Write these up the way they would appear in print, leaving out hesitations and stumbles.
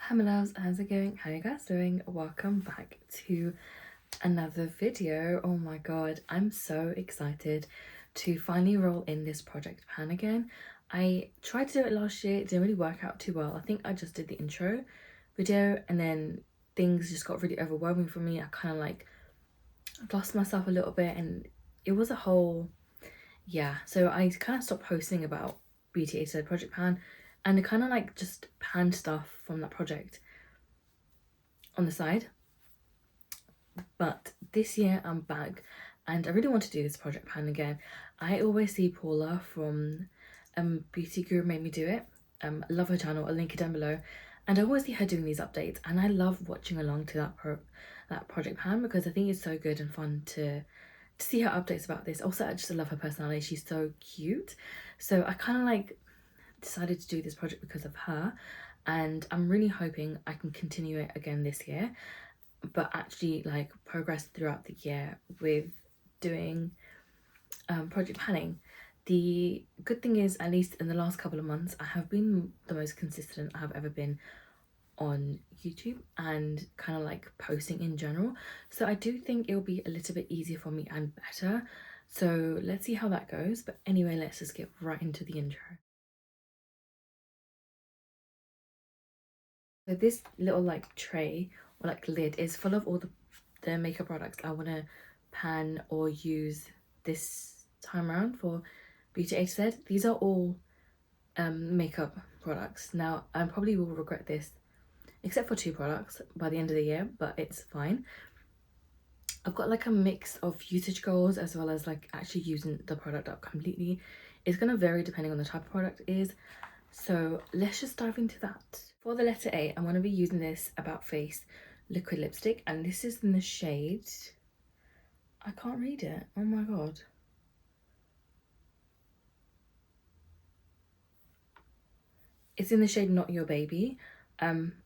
Hi my loves, how's it going? How are you guys doing? Welcome back to another video. Oh my god, I'm so excited to finally roll in this project pan again. I tried to do it last year, it didn't really work out too well. I think I just did the intro video and then things just got really overwhelming for me. I kind of like lost myself a little bit and it was a whole, yeah. So I kind of stopped posting about Beauty said project pan and I kind of like just panned stuff from that project on the side. But this year I'm back and I really want to do this project pan again. I always see Paula from Beauty Guru Made Me Do It. I love her channel, I'll link it down below. And I always see her doing these updates and I love watching along to that project pan because I think it's so good and fun to see her updates about this. Also, I just love her personality, she's so cute. So I kind of like decided to do this project because of her and I'm really hoping I can continue it again this year, but actually like progress throughout the year with doing project panning. The good thing is, at least in the last couple of months, I have been the most consistent I have ever been on YouTube and kind of like posting in general. So I do think it'll be a little bit easier for me and better. So let's see how that goes. But anyway, let's just get right into the intro. So this little like tray or like lid is full of all the makeup products I want to pan or use this time around for Beauty HZ. These are all makeup products. Now I probably will regret this except for 2 products by the end of the year, but it's fine. I've got like a mix of usage goals as well as like actually using the product up completely. It's going to vary depending on the type of product it is. So let's just dive into that. For the letter A, I'm going to be using this About Face liquid lipstick and this is in the shade, I can't read it, oh my god. It's in the shade Not Your Baby.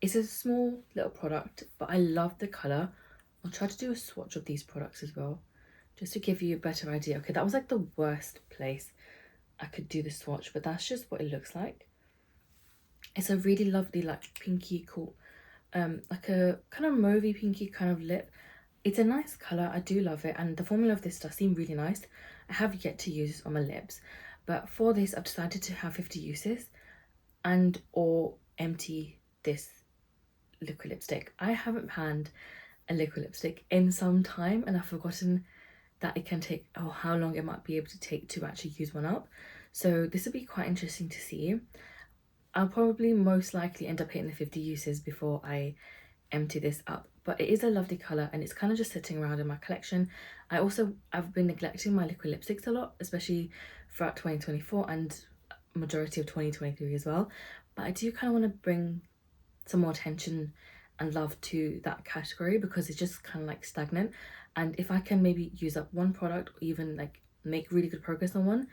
It's a small little product, but I love the colour. I'll try to do a swatch of these products as well, just to give you a better idea. Okay, that was like the worst place I could do the swatch, but that's just what it looks like. It's a really lovely like pinky cool, like a kind of mauvey pinky kind of lip. It's a nice colour, I do love it, and the formula of this does seem really nice. I have yet to use it on my lips, but for this I've decided to have 50 uses and or empty this liquid lipstick. I haven't panned a liquid lipstick in some time and I've forgotten that it can take, oh, how long it might be able to take to actually use one up. So this will be quite interesting to see. I'll probably most likely end up hitting the 50 uses before I empty this up, but it is a lovely colour and it's kind of just sitting around in my collection. I've been neglecting my liquid lipsticks a lot, especially throughout 2024 and majority of 2023 as well, but I do kind of want to bring some more attention and love to that category because it's just kind of like stagnant, and if I can maybe use up one product or even like make really good progress on one,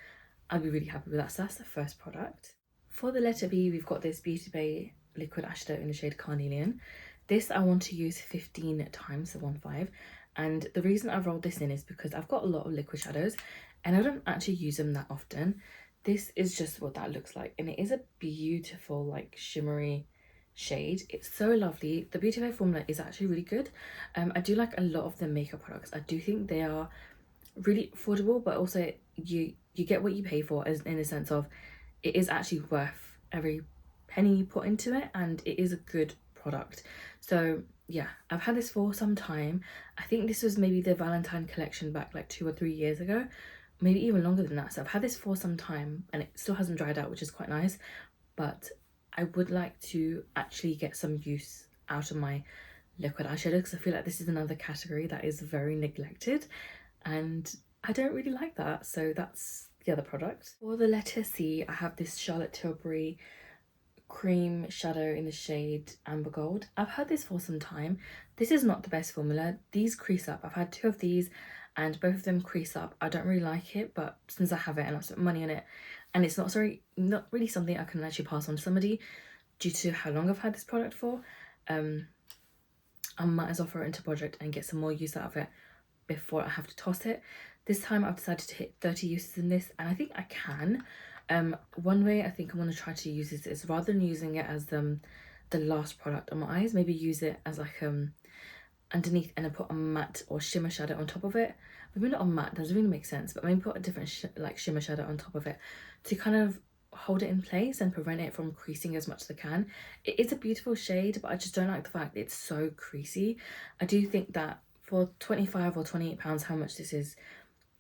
I'd be really happy with that. So that's the first product. For the letter B, we've got this Beautybay liquid eyeshadow in the shade Carnelian. This I want to use 15 times, so 15, and the reason I rolled this in is because I've got a lot of liquid shadows and I don't actually use them that often. This is just what that looks like and it is a beautiful like shimmery shade. It's so lovely. The Beautybay formula is actually really good. I do like a lot of the makeup products. I do think they are really affordable, but also you get what you pay for, as in a sense of it is actually worth every penny you put into it and it is a good product. So yeah, I've had this for some time. I think this was maybe the Valentine collection back like 2 or 3 years ago, maybe even longer than that. So I've had this for some time and it still hasn't dried out, which is quite nice, but I would like to actually get some use out of my liquid eyeshadow because I feel like this is another category that is very neglected and I don't really like that. So that's the other product. For the letter C, I have this Charlotte Tilbury cream shadow in the shade Amber Gold. I've had this for some time. This is not the best formula. These crease up. I've had 2 of these and both of them crease up. I don't really like it, but since I have it and I've spent money on it and it's not really something I can actually pass on to somebody due to how long I've had this product for, I might as well throw it into project and get some more use out of it before I have to toss it. This time I've decided to hit 30 uses in this and I think I can. One way I think I'm going to try to use this is rather than using it as the last product on my eyes. Maybe use it as like underneath and then put a matte or shimmer shadow on top of it. Maybe not a matte, doesn't really make sense, but maybe put a different like shimmer shadow on top of it to kind of hold it in place and prevent it from creasing as much as I can. It is a beautiful shade, but I just don't like the fact it's so creasy. I do think that for 25 or 28 pounds, how much this is,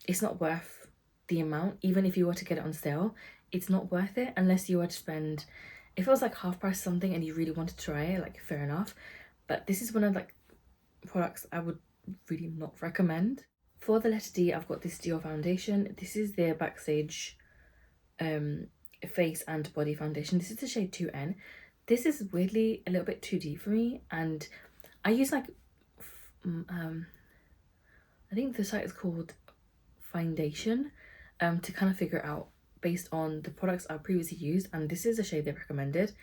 it's not worth the amount. Even if you were to get it on sale, it's not worth it unless you were to spend, if it was like half price something and you really want to try it, like fair enough. But this is one of like products I would really not recommend. For the letter D, I've got this Dior foundation. This is their Backstage face and body foundation. This is the shade 2N. This is weirdly a little bit too deep for me, and I use like I think the site is called Foundation to kind of figure it out based on the products I previously used, and this is a shade they recommended,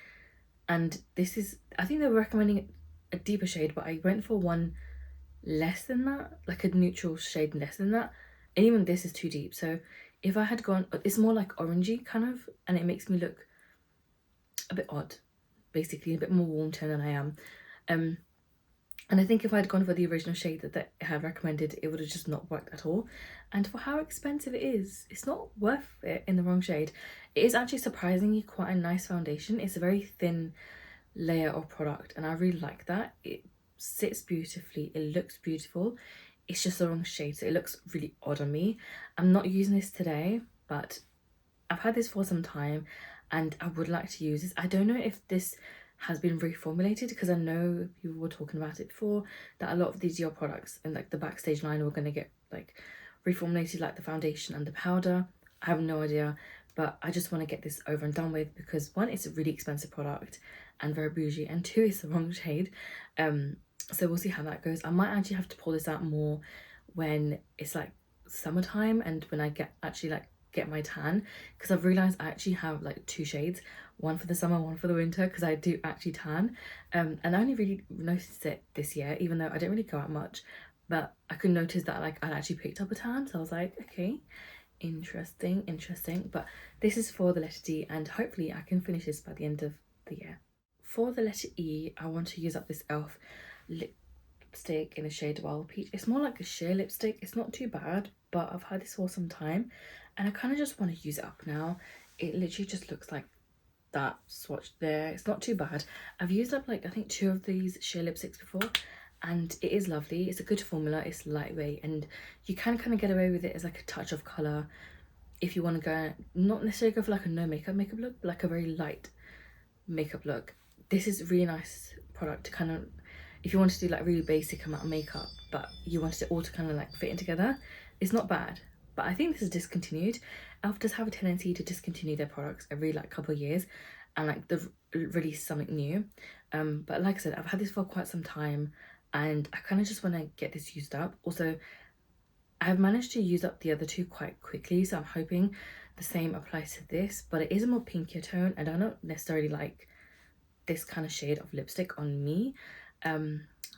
and this is, I think they were recommending a deeper shade, but I went for one less than that, like a neutral shade less than that, and even this is too deep. So if I had gone, it's more like orangey kind of, and it makes me look a bit odd, basically a bit more warm tone than I am. And I think if I had gone for the original shade that they had recommended, it would have just not worked at all. And for how expensive it is, it's not worth it in the wrong shade. It is actually surprisingly quite a nice foundation. It's a very thin layer of product, and I really like that. It sits beautifully, it looks beautiful. It's just the wrong shade, so it looks really odd on me. I'm not using this today, but I've had this for some time and I would like to use this. I don't know if this has been reformulated, because I know people were talking about it before, that a lot of these Dior products and like the Backstage line were going to get like reformulated, like the foundation and the powder. I have no idea, but I just want to get this over and done with, because one, it's a really expensive product and very bougie, and two, it's the wrong shade. So we'll see how that goes. I might actually have to pull this out more when it's like summertime and when I get my tan, because I've realized I actually have like two shades, one for the summer, one for the winter, because I do actually tan. And I only really noticed it this year, even though I don't really go out much, but I could notice that like I'd actually picked up a tan, so I was like, okay, interesting. But this is for the letter D, and hopefully I can finish this by the end of the year. For the letter E, I want to use up this e.l.f. lipstick in the shade Wild Peach. It's more like a sheer lipstick. It's not too bad, but I've had this for some time and I kind of just want to use it up now. It literally just looks like that swatch there. It's not too bad. I've used up like I think 2 of these sheer lipsticks before, and it is lovely. It's a good formula, it's lightweight, and you can kind of get away with it as like a touch of colour if you want to go, not necessarily go for like a no makeup look, but like a very light makeup look. This is a really nice product to kind of, if you want to do like really basic amount of makeup but you wanted it all to kind of like fit in together, it's not bad. But I think this is discontinued. e.l.f. does have a tendency to discontinue their products every like couple of years and like they've released something new. But like I said, I've had this for quite some time and I kind of just want to get this used up. Also, I've managed to use up the other 2 quite quickly, so I'm hoping the same applies to this, but it is a more pinkier tone and I don't necessarily like this kind of shade of lipstick on me.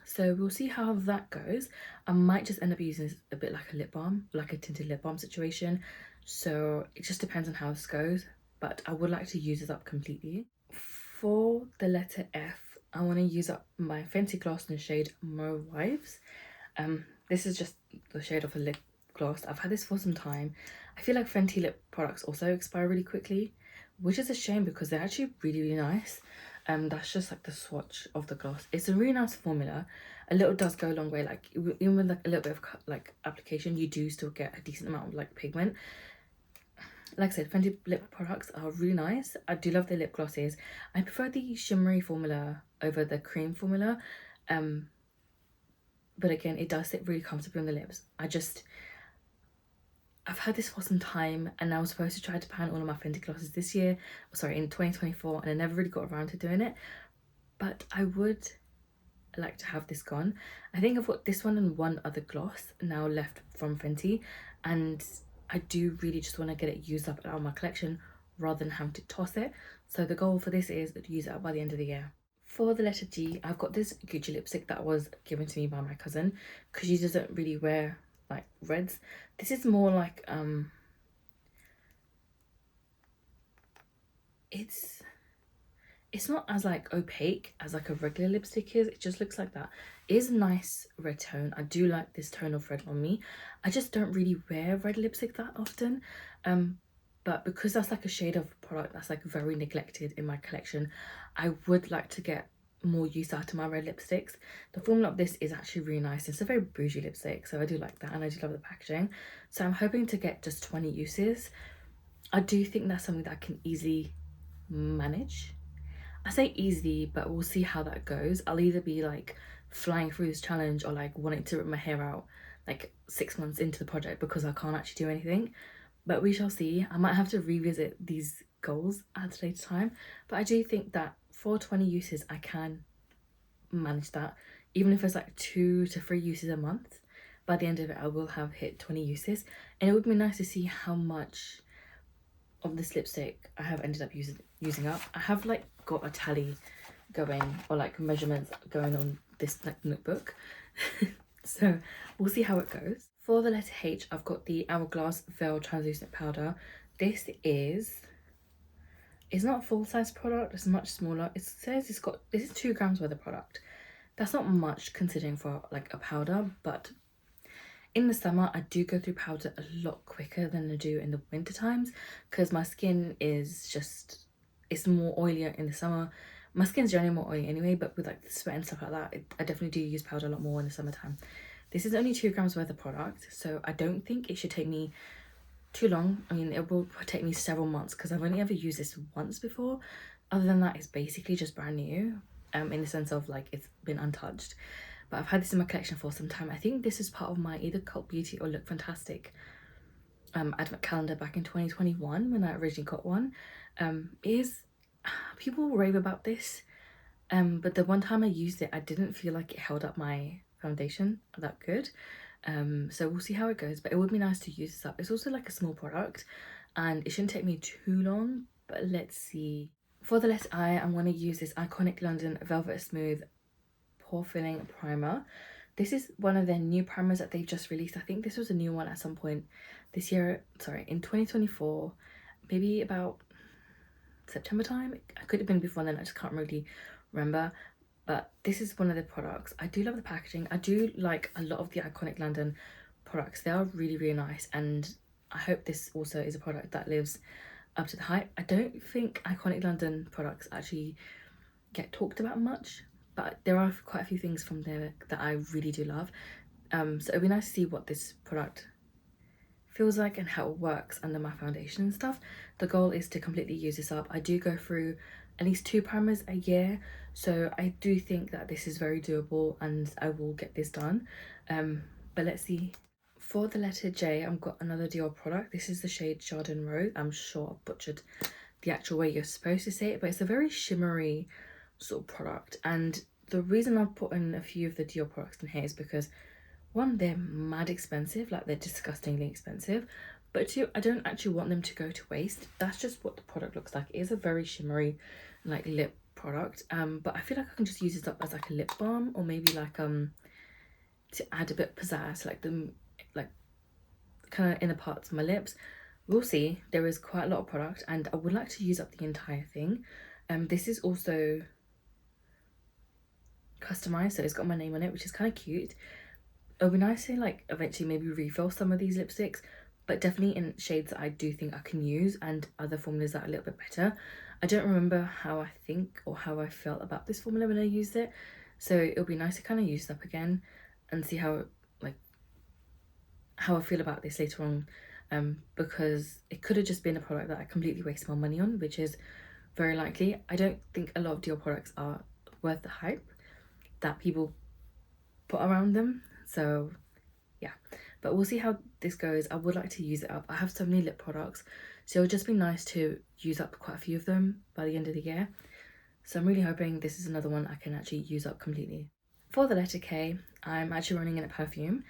So we'll see how that goes. I might just end up using this a bit like a lip balm, like a tinted lip balm situation. So it just depends on how this goes, but I would like to use this up completely. For the letter F, I want to use up my Fenty gloss in the shade Mauve. This is just the shade of a lip gloss. I've had this for some time. I feel like Fenty lip products also expire really quickly, which is a shame because they're actually really, really nice. That's just like the swatch of the gloss. It's a really nice formula. A little does go a long way. Like even with like a little bit of like application, you do still get a decent amount of like pigment. Like I said, Fenty lip products are really nice. I do love their lip glosses. I prefer the shimmery formula over the cream formula. But again, it does sit really comfortably on the lips. I've had this for some time and I was supposed to try to pan all of my Fenty glosses this year, sorry, in 2024, and I never really got around to doing it. But I would like to have this gone. I think I've got this one and one other gloss now left from Fenty, and I do really just want to get it used up out of my collection rather than having to toss it. So the goal for this is to use it up by the end of the year. For the letter G, I've got this Gucci lipstick that was given to me by my cousin because she doesn't really wear like reds. This is more like it's it's not as like opaque as like a regular lipstick is. It just looks like that. It is a nice red tone. I do like this tone of red on me. I just don't really wear red lipstick that often. But because that's like a shade of product that's like very neglected in my collection, I would like to get more use out of my red lipsticks. The formula of this is actually really nice. It's a very bougie lipstick, so I do like that, and I do love the packaging. So I'm hoping to get just 20 uses. I do think that's something that I can easily manage. I say easy, but we'll see how that goes. I'll either be like flying through this challenge or like wanting to rip my hair out like 6 months into the project because I can't actually do anything. But we shall see. I might have to revisit these goals at a later time. But I do think that for 20 uses, I can manage that. Even if it's like 2 to 3 uses a month, by the end of it, I will have hit 20 uses. And it would be nice to see how much of this lipstick I have ended up using up. I have like got a tally going, or like measurements going on this like notebook. So we'll see how it goes. For the letter H, I've got the Hourglass Veil Translucent Powder. This is, it's not a full-size product, it's much smaller. It says it's got, this is 2 grams worth of product. That's not much considering for like a powder, but in the summer I do go through powder a lot quicker than I do in the winter times because my skin is just, it's more oilier in the summer. My skin's generally more oily anyway, but with like the sweat and stuff like that, I definitely do use powder a lot more in the summertime. This is only 2 grams worth of product, so I don't think it should take me too long. I mean, it will take me several months because I've only ever used this once before. Other than that, it's basically just brand new, in the sense of like it's been untouched. But I've had this in my collection for some time. I think this is part of my either Cult Beauty or Look Fantastic advent calendar back in 2021 when I originally got one. People rave about this, but the one time I used it, I didn't feel like it held up my foundation that good. So we'll see how it goes, but it would be nice to use this up. It's also like a small product and it shouldn't take me too long, but let's see. For the letter I, I'm going to use this Iconic London Velvet Smooth Pore Filling Primer. This is one of their new primers that they've just released. I think this was a new one at some point this year, sorry, in 2024, maybe about September time. I could have been before then, I just can't really remember. But this is one of the products. I do love the packaging. I do like a lot of the Iconic London products. They are really, really nice. And I hope this also is a product that lives up to the hype. I don't think Iconic London products actually get talked about much, but there are quite a few things from there that I really do love. So it'd be nice to see what this product feels like and how it works under my foundation and stuff. The goal is to completely use this up. I do go through at least 2 primers a year, so I do think that this is very doable and I will get this done. But let's see. For the letter J, I've got another Dior product. This is the shade Jardin Rose. I'm sure I butchered the actual way you're supposed to say it, but it's a very shimmery sort of product. And the reason I've put in a few of the Dior products in here is because, one, they're mad expensive, like they're disgustingly expensive, but 2, I don't actually want them to go to waste. That's just what the product looks like. It is a very shimmery like lip product, but I feel like I can just use this up as like a lip balm, or maybe like to add a bit of pizzazz, like the kind of inner parts of my lips. We'll see. There is quite a lot of product and I would like to use up the entire thing. This is also customized, so it's got my name on it, which is kind of cute. It would be nice to like eventually maybe refill some of these lipsticks, but definitely in shades that I do think I can use and other formulas that are a little bit better. I don't remember how I think or how I felt about this formula when I used it, so it'll be nice to kind of use it up again and see how I feel about this later on, because it could have just been a product that I completely wasted my money on, which is very likely. I don't think a lot of Dior products are worth the hype that people put around them, so yeah, but we'll see how this goes. I would like to use it up. I have so many lip products, so it'll just be nice to use up quite a few of them by the end of the year, so I'm really hoping this is another one I can actually use up completely. For the letter K, I'm actually running in a perfume,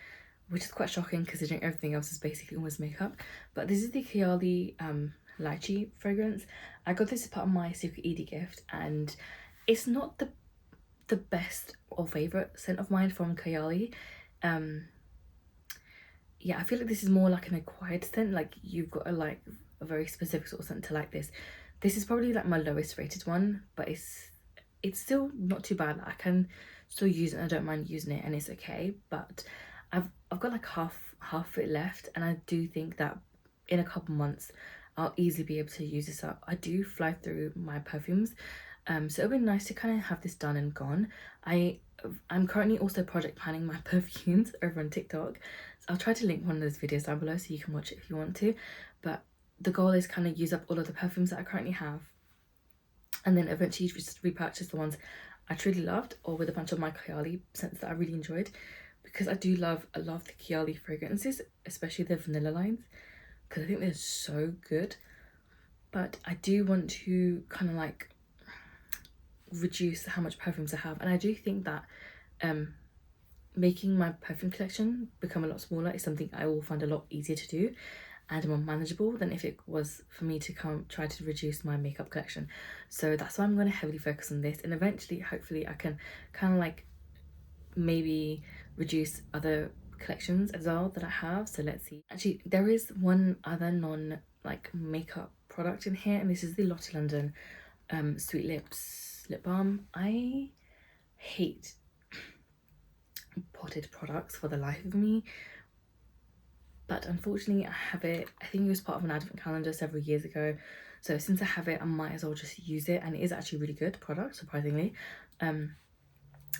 which is quite shocking considering everything else is basically almost makeup, but this is the Kayali lychee fragrance. I got this as part of my Secret Edie gift, and it's not the best or favorite scent of mine from Kayali. Yeah, I feel like this is more like an acquired scent, like you've got a very specific sort of scent to like this. This is probably like my lowest rated one, but it's still not too bad. I can still use it and I don't mind using it and it's okay. But I've got like half it left, and I do think that in a couple months I'll easily be able to use this up. I do fly through my perfumes, so it'll be nice to kind of have this done and gone. I'm currently also project planning my perfumes over on TikTok, so I'll try to link one of those videos down below so you can watch it if you want to. But the goal is kind of use up all of the perfumes that I currently have, and then eventually just repurchase the ones I truly loved, or with a bunch of my Kayali scents that I really enjoyed, because I love the Kayali fragrances, especially the vanilla lines, because I think they're so good. But I do want to kind of like reduce how much perfumes I have, and I do think that making my perfume collection become a lot smaller is something I will find a lot easier to do and more manageable than if it was for me to try to reduce my makeup collection. So that's why I'm going to heavily focus on this, and eventually hopefully I can kind of like maybe reduce other collections as well that I have. So let's see. Actually, there is one other non like makeup product in here, and this is the Lottie London Sweet Lips lip balm. I hate potted products for the life of me, but unfortunately I have it. I think it was part of an advent calendar several years ago, so since I have it I might as well just use it, and it is actually a really good product, surprisingly.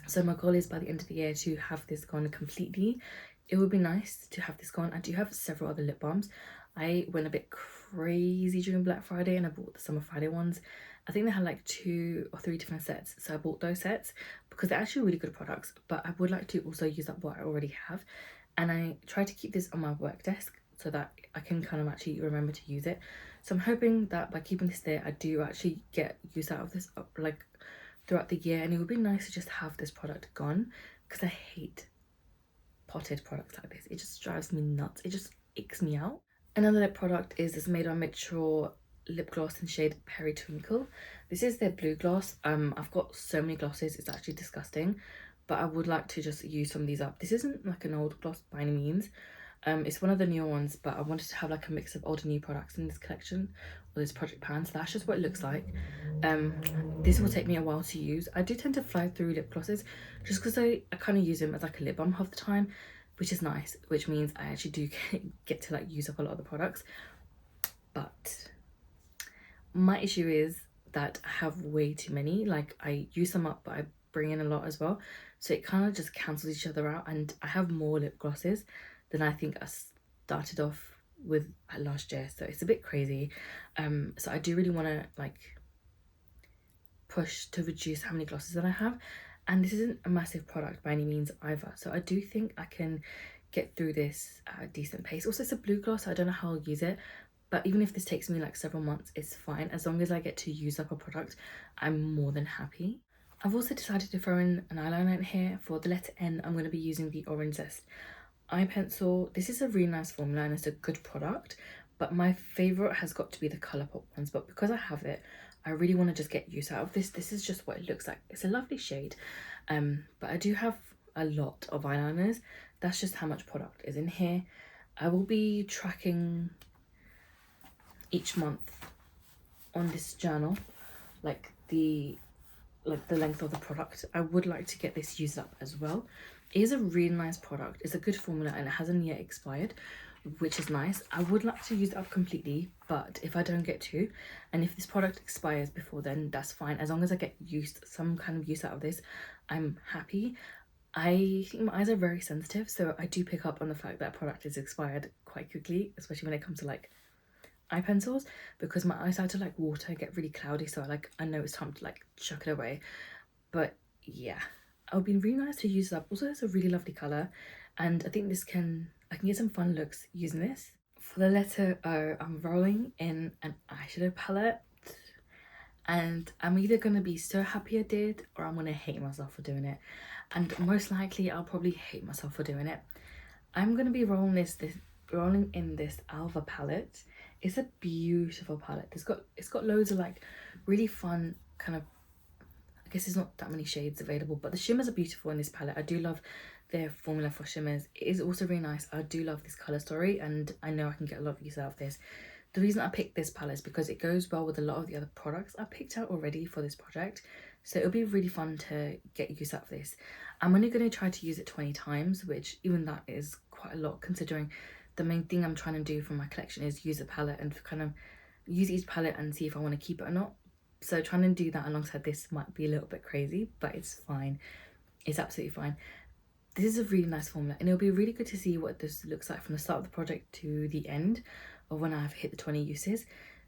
So my goal is by the end of the year to have this gone completely. It would be nice to have this gone. I do have several other lip balms. I went a bit crazy during Black Friday and I bought the Summer Friday ones. I think they had like 2 or 3 different sets, so I bought those sets because they're actually really good products, but I would like to also use up what I already have, and I try to keep this on my work desk so that I can kind of actually remember to use it. So I'm hoping that by keeping this there I do actually get use out of this like throughout the year, and it would be nice to just have this product gone, because I hate potted products like this. It just drives me nuts. It just icks me out. Another lip product is this Made by Mitchell lip gloss in shade Perry Twinkle. This is their blue gloss. I've got so many glosses, it's actually disgusting, but I would like to just use some of these up. This isn't like an old gloss by any means. It's one of the newer ones, but I wanted to have like a mix of old and new products in this collection, or this project pan, so that's just what it looks like. This will take me a while to use. I do tend to fly through lip glosses just because I kind of use them as like a lip balm half the time, which is nice, which means I actually do get to like use up a lot of the products. But my issue is that I have way too many. Like I use them up, but I bring in a lot as well, so it kind of just cancels each other out, and I have more lip glosses than I think I started off with last year, so it's a bit crazy. So I do really want to like push to reduce how many glosses that I have, and this isn't a massive product by any means either, so I do think I can get through this at a decent pace. Also, it's a blue gloss, so I don't know how I'll use it, but even if this takes me like several months, it's fine. As long as I get to use up a product, I'm more than happy. I've also decided to throw in an eyeliner in here. For the letter N, I'm going to be using the Orange Zest eye pencil. This is a really nice formula and it's a good product, but my favorite has got to be the Colourpop ones. But because I have it, I really want to just get use out of this. This is just what it looks like. It's a lovely shade, but I do have a lot of eyeliners. That's just how much product is in here. I will be tracking each month on this journal like the length of the product. I would like to get this used up as well. It is a really nice product. It's a good formula and it hasn't yet expired, which is nice. I would like to use it up completely, but if I don't get to, and if this product expires before then, that's fine. As long as I get some kind of use out of this, I'm happy. I think my eyes are very sensitive, so I do pick up on the fact that a product is expired quite quickly, especially when it comes to like eye pencils, because my eyes start to like water, get really cloudy, so I know it's time to like chuck it away. But yeah, it would be really nice to use it up. Also, it's a really lovely color, and I think I can get some fun looks using this. For the letter O, I'm rolling in an eyeshadow palette, and I'm either gonna be so happy I did, or I'm gonna hate myself for doing it, and most likely I'll probably hate myself for doing it. I'm gonna be rolling in this Alva palette. It's a beautiful palette. It's got loads of like really fun kind of, I guess there's not that many shades available, but the shimmers are beautiful in this palette. I do love their formula for shimmers. It is also really nice. I do love this color story, and I know I can get a lot of use out of this. The reason I picked this palette is because it goes well with a lot of the other products I picked out already for this project. So it'll be really fun to get use out of this. I'm only going to try to use it 20 times, which even that is quite a lot considering the main thing I'm trying to do for my collection is use a palette and kind of use each palette and see if I want to keep it or not. So trying to do that alongside this might be a little bit crazy, but it's fine. It's absolutely fine. This is a really nice formula, and it'll be really good to see what this looks like from the start of the project to the end of when I have hit the 20 uses.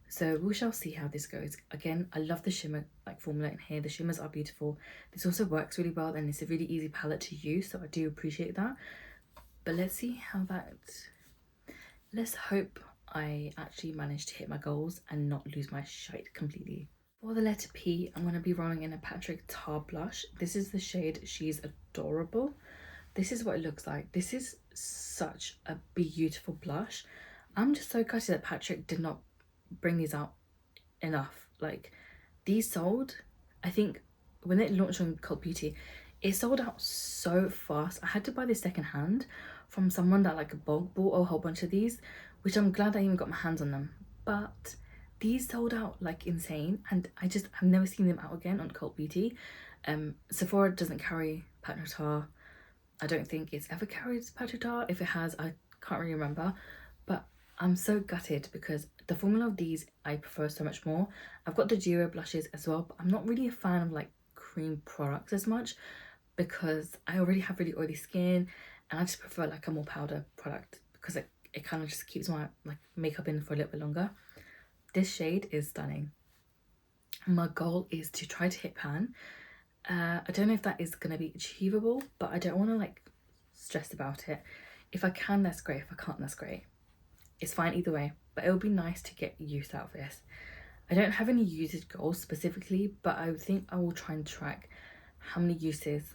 So we shall see how this goes. Again, I love the shimmer like formula in here. The shimmers are beautiful. This also works really well, and it's a really easy palette to use, so I do appreciate that. But let's see how that... Let's hope I actually manage to hit my goals and not lose my shite completely. For the letter P, I'm going to be rolling in a Patrick Tar blush. This is the shade She's Adorable. This is what it looks like. This is such a beautiful blush. I'm just so gutted that Patrick did not bring these out enough. Like, these sold, I think when it launched on Cult Beauty, it sold out so fast. I had to buy this secondhand from someone that like bulk bought a whole bunch of these, which I'm glad I even got my hands on them. But these sold out like insane, and I've never seen them out again on Cult Beauty. Sephora doesn't carry Patrick Tar. I don't think it's ever carried Patrick Tar. If it has, I can't really remember. But I'm so gutted because the formula of these I prefer so much more. I've got the Dior blushes as well, but I'm not really a fan of like cream products as much because I already have really oily skin, and I just prefer like a more powder product because it kind of just keeps my like makeup in for a little bit longer. This shade is stunning. My goal is to try to hit pan. I don't know if that is going to be achievable, but I don't want to like stress about it. If I can, that's great. If I can't, that's great. It's fine either way, but it would be nice to get use out of this. I don't have any usage goals specifically, but I think I will try and track how many uses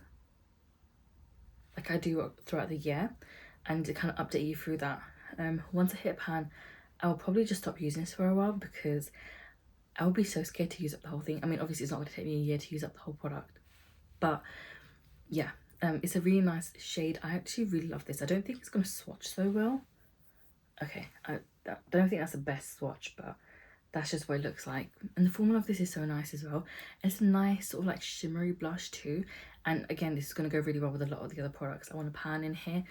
like I do throughout the year and to kind of update you through that. Once I hit pan, I'll probably just stop using this for a while because I would be so scared to use up the whole thing. I mean, obviously it's not going to take me a year to use up the whole product, but yeah, it's a really nice shade. I actually really love this. I don't think it's going to swatch so well. Okay, I don't think that's the best swatch, but that's just what it looks like. And the formula of this is so nice as well. And it's a nice sort of like shimmery blush too. And again, this is going to go really well with a lot of the other products I want to pan in here.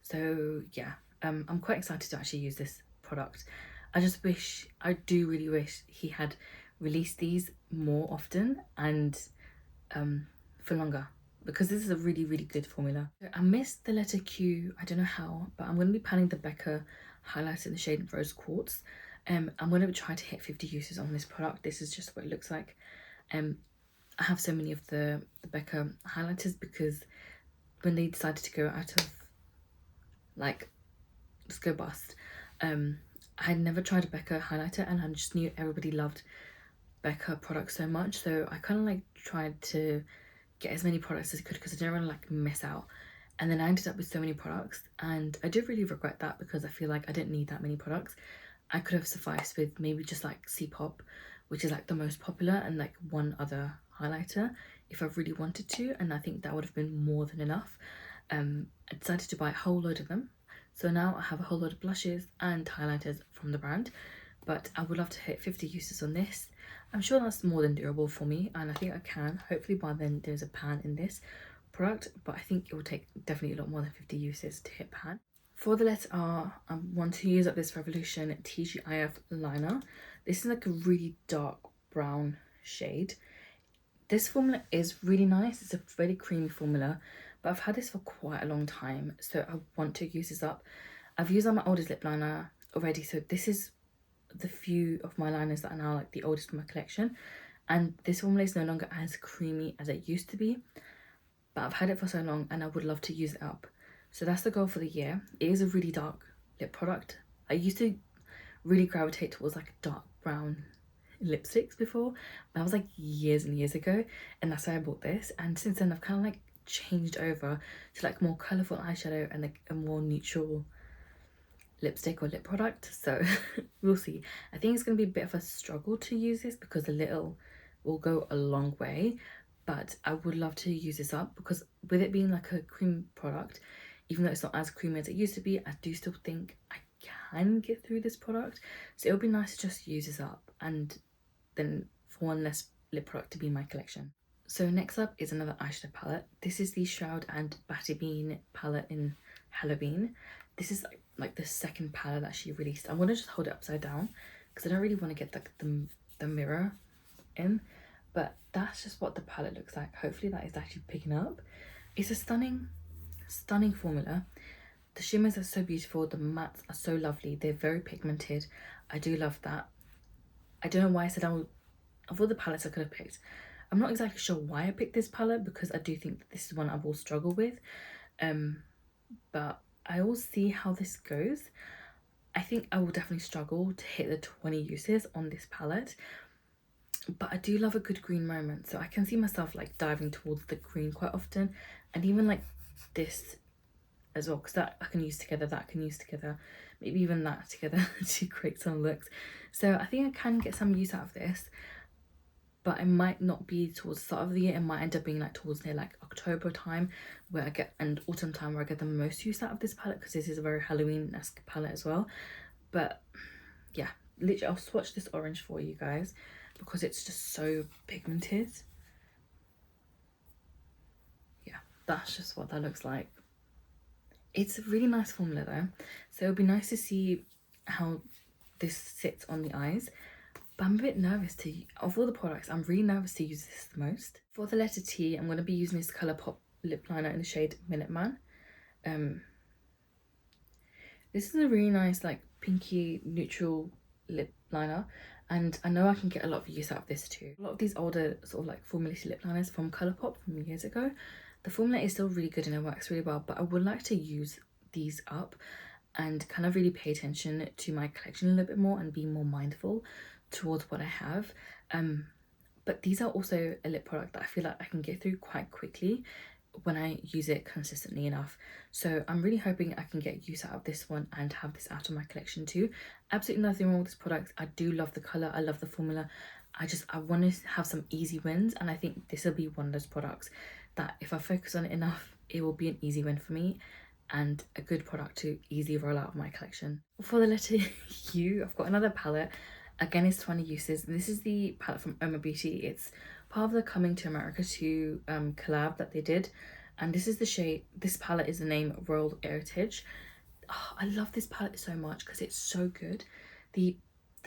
So yeah, I'm quite excited to actually use this product. I do really wish he had released these more often and for longer, because this is a really, really good formula. I missed the letter Q, I don't know how, but I'm going to be panning the Becca highlighter in the shade Rose Quartz. I'm going to try to hit 50 uses on this product. This is just what it looks like. I have so many of the Becca highlighters because when they decided to go out of, like, just go bust, I had never tried a Becca highlighter, and I just knew everybody loved Becca products so much, so I kind of like tried to get as many products as I could because I didn't want to like miss out. And then I ended up with so many products, and I do really regret that because I feel like I didn't need that many products. I could have sufficed with maybe just like C-Pop, which is like the most popular, and like one other highlighter if I really wanted to, and I think that would have been more than enough. I decided to buy a whole load of them, so now I have a whole load of blushes and highlighters from the brand, but I would love to hit 50 uses on this. I'm sure that's more than doable for me, and I think I can. Hopefully by then there's a pan in this product, but I think it will take definitely a lot more than 50 uses to hit pan. For the letter R, I want to use up this Revolution TGIF liner. This is like a really dark brown shade. This formula is really nice. It's a very creamy formula, but I've had this for quite a long time, so I want to use this up. I've used up my oldest lip liner already, so this is the few of my liners that are now like the oldest in my collection, and this formula is no longer as creamy as it used to be, but I've had it for so long and I would love to use it up. So that's the goal for the year. It is a really dark lip product. I used to really gravitate towards like dark brown lipsticks before, but that was like years and years ago, and that's why I bought this. And since then I've kind of like changed over to like more colourful eyeshadow and like a more neutral lipstick or lip product, so we'll see. I think it's going to be a bit of a struggle to use this because the little will go a long way, but I would love to use this up because with it being like a cream product, even though it's not as creamy as it used to be, I do still think I can get through this product, so it'll be nice to just use this up and then for one less lip product to be in my collection. So next up is another eyeshadow palette. This is the Shroud and Batty Bean palette in Halloween. This is like the second palette that she released. I'm gonna just hold it upside down because I don't really want to get like the mirror in, but that's just what the palette looks like. Hopefully that is actually picking up. It's a stunning formula. The shimmers are so beautiful, the mattes are so lovely, they're very pigmented. I do love that. I don't know why I said of all the palettes I could have picked, I'm not exactly sure why I picked this palette, because I do think that this is one I will struggle with, but I will see how this goes. I think I will definitely struggle to hit the 20 uses on this palette, but I do love a good green moment, so I can see myself like diving towards the green quite often, and even like this as well, because that I can use together, that I can use together, maybe even that together to create some looks. So I think I can get some use out of this, but it might not be towards the start of the year. It might end up being like towards near like October time where I get, and autumn time where I get the most use out of this palette, because this is a very Halloween-esque palette as well. But yeah, literally I'll swatch this orange for you guys because it's just so pigmented. Yeah, that's just what that looks like. It's a really nice formula though, so it'll be nice to see how this sits on the eyes. But I'm a bit nervous of all the products, I'm really nervous to use this the most. For the letter T, I'm going to be using this Colourpop lip liner in the shade Minute Man. This is a really nice like pinky neutral lip liner, and I know I can get a lot of use out of this too. A lot of these older sort of like formulated lip liners from Colourpop from years ago, the formula is still really good and it works really well, but I would like to use these up and kind of really pay attention to my collection a little bit more and be more mindful towards what I have. But these are also a lip product that I feel like I can get through quite quickly when I use it consistently enough. So I'm really hoping I can get use out of this one and have this out of my collection too. Absolutely nothing wrong with this product. I do love the colour, I love the formula. I want to have some easy wins, and I think this will be one of those products that if I focus on it enough, it will be an easy win for me and a good product to easily roll out of my collection. For the letter U, I've got another palette. Again, it's 20 uses. This is the palette from Oma Beauty. It's part of the Coming to America 2 collab that they did, and this is the shade, this palette is the name Royal Heritage. Oh, I love this palette so much because it's so good. The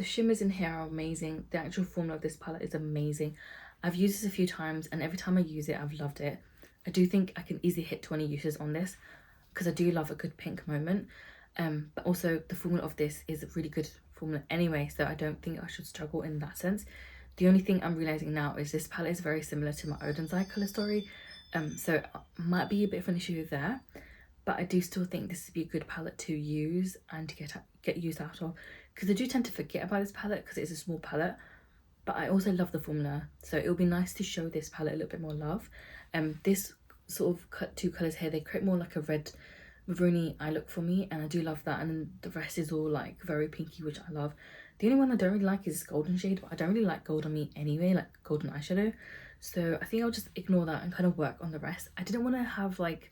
shimmers in here are amazing. The actual formula of this palette is amazing. I've used this a few times and every time I use it I've loved it. I do think I can easily hit 20 uses on this because I do love a good pink moment, but also the formula of this is a really good formula anyway, so I don't think I should struggle in that sense. The only thing I'm realizing now is this palette is very similar to my Odin's Eye colour story, so might be a bit of an issue there, but I do still think this would be a good palette to use and to get use out of, because I do tend to forget about this palette because it's a small palette, but I also love the formula, so it'll be nice to show this palette a little bit more love. This sort of two colours here, they create more like a red maroony eye look for me, and I do love that, and then the rest is all like very pinky, which I love. The only one I don't really like is this golden shade, but I don't really like gold on me anyway, like golden eyeshadow, so I think I'll just ignore that and kind of work on the rest. I didn't want to have like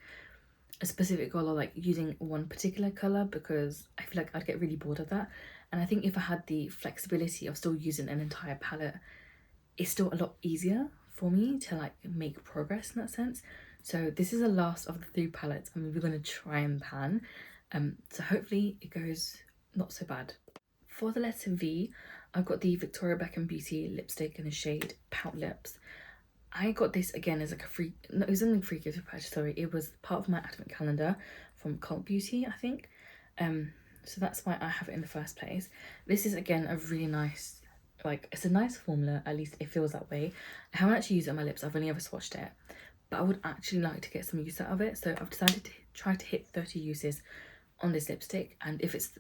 a specific goal or like using one particular colour because I feel like I'd get really bored of that, and I think if I had the flexibility of still using an entire palette, it's still a lot easier for me to like make progress in that sense. So this is the last of the 3 palettes and we're going to try and pan, so hopefully it goes not so bad. For the letter V, I've got the Victoria Beckham Beauty lipstick in the shade Pout Lips. I got this again as like a free, no, it wasn't a free gift purchase, sorry, it was part of my advent calendar from Cult Beauty, I think, so that's why I have it in the first place. This is again a really nice, like, it's a nice formula, at least it feels that way. I haven't actually used it on my lips, I've only ever swatched it, but I would actually like to get some use out of it, so I've decided to try to hit 30 uses on this lipstick, and if it's,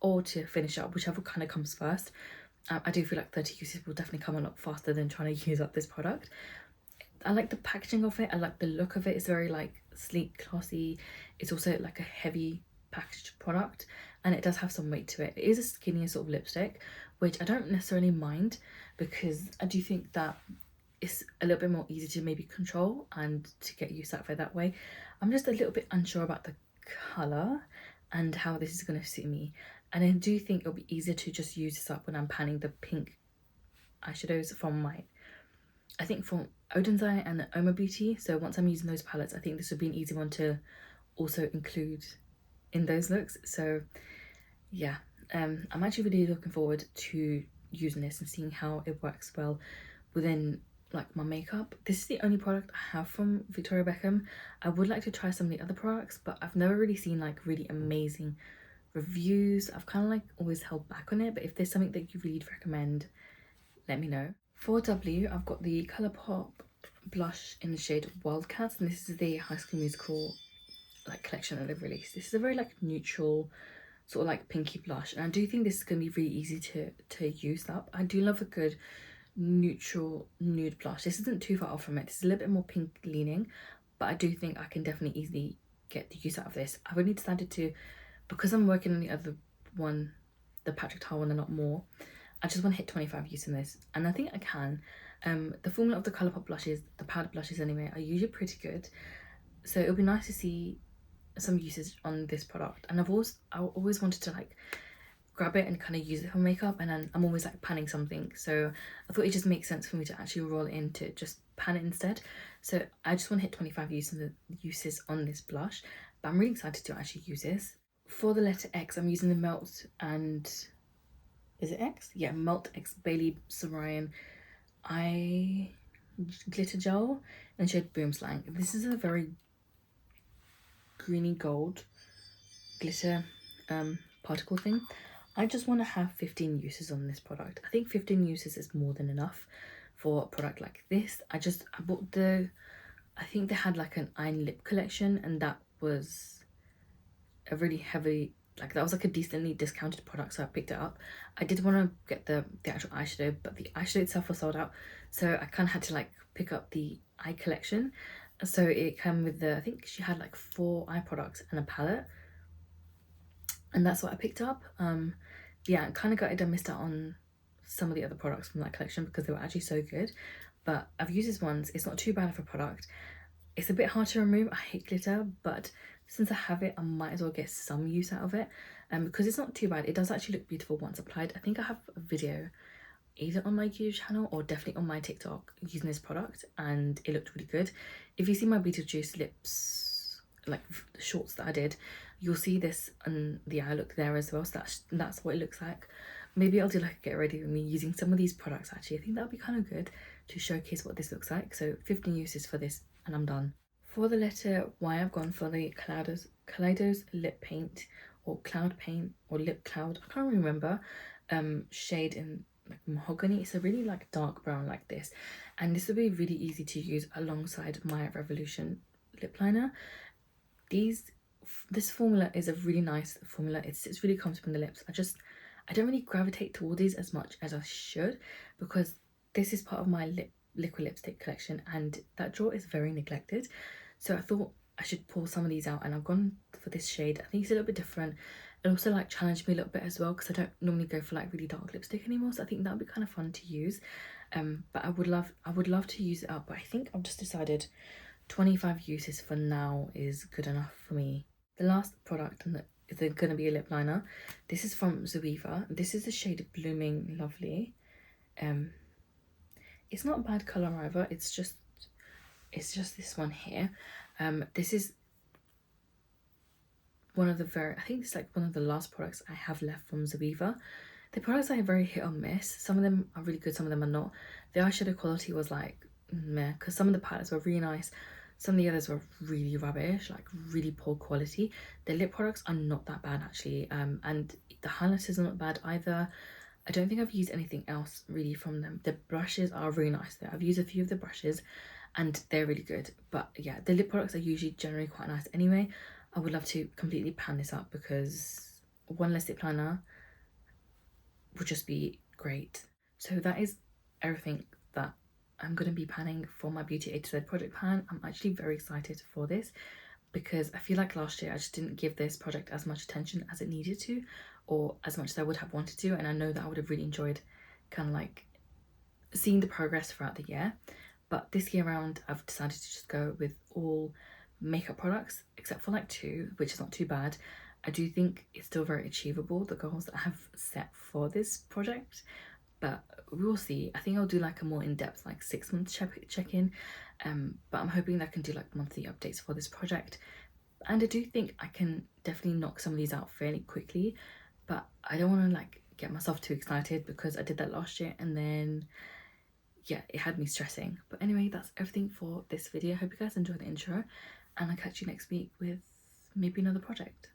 or to finish up, whichever kind of comes first. I do feel like 30 uses will definitely come a lot faster than trying to use up this product. I like the packaging of it, I like the look of it, it's very like sleek, classy. It's also like a heavy packaged product, and it does have some weight to it. It is a skinnier sort of lipstick, which I don't necessarily mind because I do think that it's a little bit more easy to maybe control and to get used out of it that way. I'm just a little bit unsure about the colour, and how this is going to suit me. And I do think it'll be easier to just use this up when I'm panning the pink eyeshadows from I think from Odin's Eye and the Oma Beauty. So once I'm using those palettes, I think this would be an easy one to also include in those looks. So yeah, I'm actually really looking forward to using this and seeing how it works well within like my makeup. This is the only product I have from Victoria Beckham. I would like to try some of the other products, but I've never really seen like really amazing reviews. I've kind of like always held back on it, but if there's something that you really recommend, let me know. For W, I've got the Colourpop blush in the shade Wildcats, and this is the High School Musical like collection that they've released. This is a very like neutral sort of like pinky blush, and I do think this is going to be really easy to use up. I do love a good neutral nude blush. This isn't too far off from it. This is a little bit more pink leaning, but I do think I can definitely easily get the use out of this. I've only decided to, because I'm working on the other one, the Patrick Tar one, a lot more, I just want to hit 25 using this, and I think I can. The formula of the Colourpop blushes, the powder blushes anyway, are usually pretty good, so it'll be nice to see some usage on this product. And I always wanted to like grab it and kind of use it for makeup, and then I'm always like panning something, so I thought it just makes sense for me to actually roll it in to just pan it instead. So I just want to hit 25 uses on this blush, but I'm really excited to actually use this. For the letter X, I'm using the Melt and is it X? Yeah, Melt X Bailey Sarayan eye glitter gel in shade Boom Slang. This is a very greeny gold glitter particle thing. I just want to have 15 uses on this product. I think 15 uses is more than enough for a product like this. I bought I think they had like an eye and lip collection, and that was a really heavy, like that was like a decently discounted product, so I picked it up. I did want to get the actual eyeshadow, but the eyeshadow itself was sold out, so I kind of had to like pick up the eye collection. So it came with I think she had like 4 eye products and a palette, and that's what I picked up. Yeah, I kind of gutted I missed out on some of the other products from that collection because they were actually so good, but I've used this once. It's not too bad of a product. It's a bit hard to remove. I hate glitter, but since I have it, I might as well get some use out of it, because it's not too bad. It does actually look beautiful once applied. I think I have a video either on my YouTube channel or definitely on my TikTok using this product, and it looked really good. If you see my Beetlejuice lips, like the shorts that I did, you'll see this and the eye look there as well, so that's what it looks like. Maybe I'll do like a get ready with me using some of these products. Actually, I think that would be kind of good to showcase what this looks like. So 15 uses for this and I'm done. For the letter Y, I've gone for the Kaleidos lip paint, or cloud paint, or lip cloud, I can't remember, shade in like mahogany. It's a really like dark brown like this, and this will be really easy to use alongside my Revolution lip liner. This formula is a really nice formula. It's really comfortable in the lips. I don't really gravitate toward these as much as I should, because this is part of my liquid lipstick collection and that drawer is very neglected. So I thought I should pull some of these out, and I've gone for this shade. I think it's a little bit different. It also like challenged me a little bit as well, because I don't normally go for like really dark lipstick anymore, so I think that would be kind of fun to use. But I would love to use it up, but I think I've just decided 25 uses for now is good enough for me. The last product is going to be a lip liner. This is from Zoeva. This is the shade Blooming Lovely. It's not a bad color either. It's just this one here. This is one of the I think it's like one of the last products I have left from Zoeva. The products are very hit or miss. Some of them are really good, some of them are not. The eyeshadow quality was like meh, because some of the palettes were really nice, some of the others were really rubbish, like really poor quality. The lip products are not that bad actually, and the highlighters are not bad either. I don't think I've used anything else really from them. The brushes are really nice though. I've used a few of the brushes and they're really good. But yeah, the lip products are usually generally quite nice anyway. I would love to completely pan this up because one less lip liner would just be great. So that is everything that I'm going to be panning for my Beauty A to Z project pan. I'm actually very excited for this because I feel like last year I just didn't give this project as much attention as it needed to, or as much as I would have wanted to, and I know that I would have really enjoyed kind of like seeing the progress throughout the year. But this year round I've decided to just go with all makeup products except for like 2, which is not too bad. I do think it's still very achievable, the goals that I have set for this project, but we will see. I think I'll do like a more in-depth like 6 month check-in, but I'm hoping that I can do like monthly updates for this project. And I do think I can definitely knock some of these out fairly quickly, but I don't want to like get myself too excited because I did that last year and then yeah, it had me stressing. But anyway, that's everything for this video. I hope you guys enjoyed the intro, and I'll catch you next week with maybe another project.